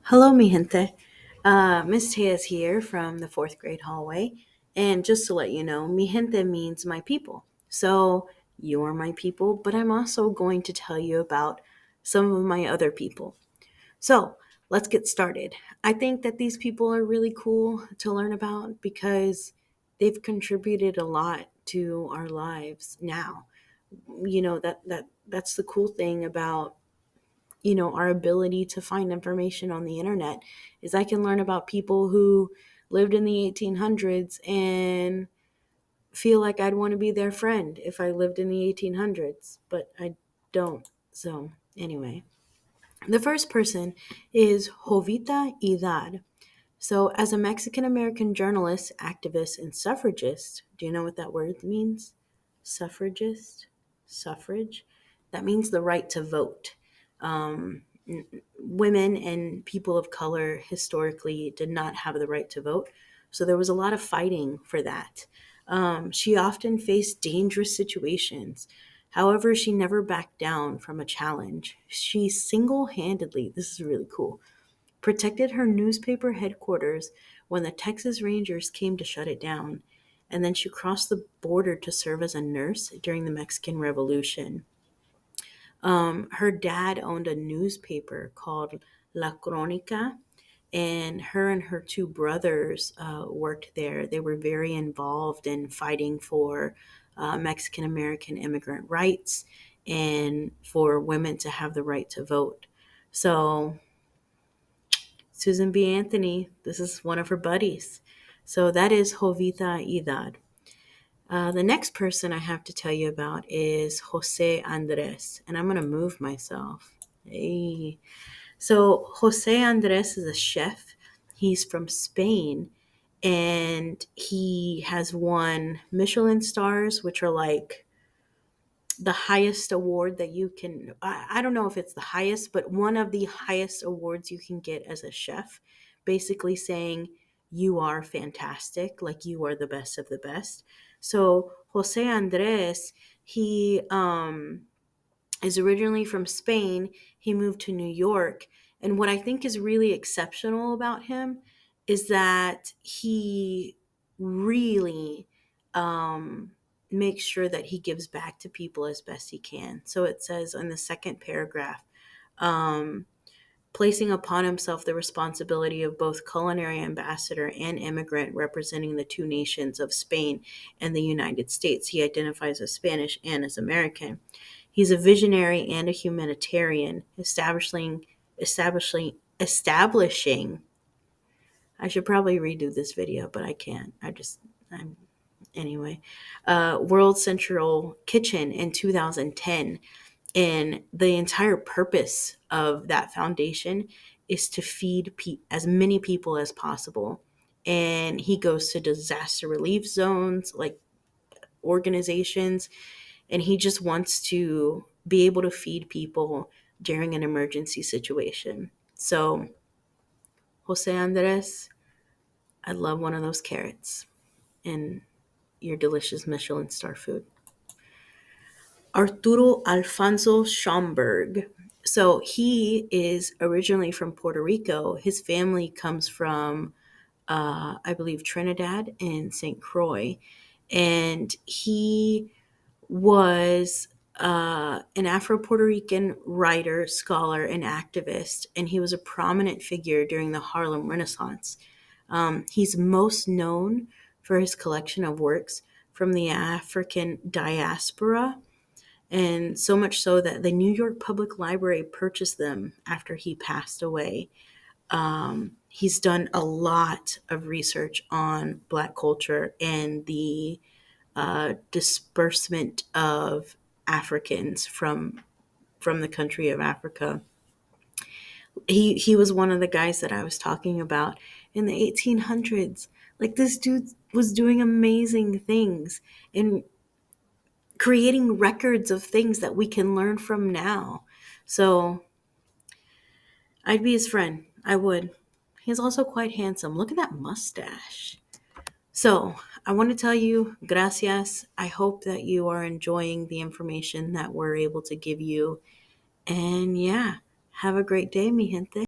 Hello, mi gente. Miss Tea's here from the fourth grade hallway. And just to let you know, mi gente means my people. So you're my people, but I'm also going to tell you about some of my other people. So let's get started. I think that these people are really cool to learn about because they've contributed a lot to our lives now. That's the cool thing about our ability to find information on the internet is I can learn about people who lived in the 1800s and feel like I'd want to be their friend if I lived in the 1800s, but I don't. So, anyway, the first person is Jovita Idar. So, as a Mexican American journalist, activist, and suffragist, do you know what that word means? Suffragist? Suffrage? That means the right to vote. Women and people of color historically did not have the right to vote. So there was a lot of fighting for that. She often faced dangerous situations. However, she never backed down from a challenge. She single handedly, this is really cool, protected her newspaper headquarters when the Texas Rangers came to shut it down. And then she crossed the border to serve as a nurse during the Mexican Revolution. Her dad owned a newspaper called La Crónica, and her two brothers worked there. They were very involved in fighting for Mexican American immigrant rights and for women to have the right to vote. So, Susan B. Anthony, this is one of her buddies. So, that is Jovita Idad. The next person I have to tell you about is Jose Andres, and I'm going to move myself. Hey. So, Jose Andres is a chef. He's from Spain, and he has won Michelin stars, which are like the highest award that you can. I don't know if it's the highest, but one of the highest awards you can get as a chef, basically saying you are fantastic, like you are the best of the best. So Jose Andres, he is originally from Spain. He moved to New York. And what I think is really exceptional about him is that he really makes sure that he gives back to people as best he can. So it says in the second paragraph, um, placing upon himself the responsibility of both culinary ambassador and immigrant representing the two nations of Spain and the United States. He identifies as Spanish and as American. He's a visionary and a humanitarian, establishing. I should probably redo this video, but I can't. I'm anyway. World Central Kitchen in 2010, and the entire purpose of that foundation is to feed as many people as possible. And he goes to disaster relief zones, like organizations, and he just wants to be able to feed people during an emergency situation. So, Jose Andres, I'd love one of those carrots and your delicious Michelin star food. Arturo Alfonso Schomburg. So he is originally from Puerto Rico. His family comes from, I believe, Trinidad and St. Croix. And he was an Afro Puerto Rican writer, scholar, and activist, and he was a prominent figure during the Harlem Renaissance. He's most known for his collection of works from the African diaspora, and so much so that the New York Public Library purchased them after he passed away. He's done a lot of research on Black culture and the disbursement of Africans from the country of Africa. He was one of the guys that I was talking about in the 1800s. Like, this dude was doing amazing things and creating records of things that we can learn from now. So I'd be his friend. I would. He's also quite handsome. Look at that mustache. So I want to tell you, gracias. I hope that you are enjoying the information that we're able to give you. And yeah, have a great day, mi gente.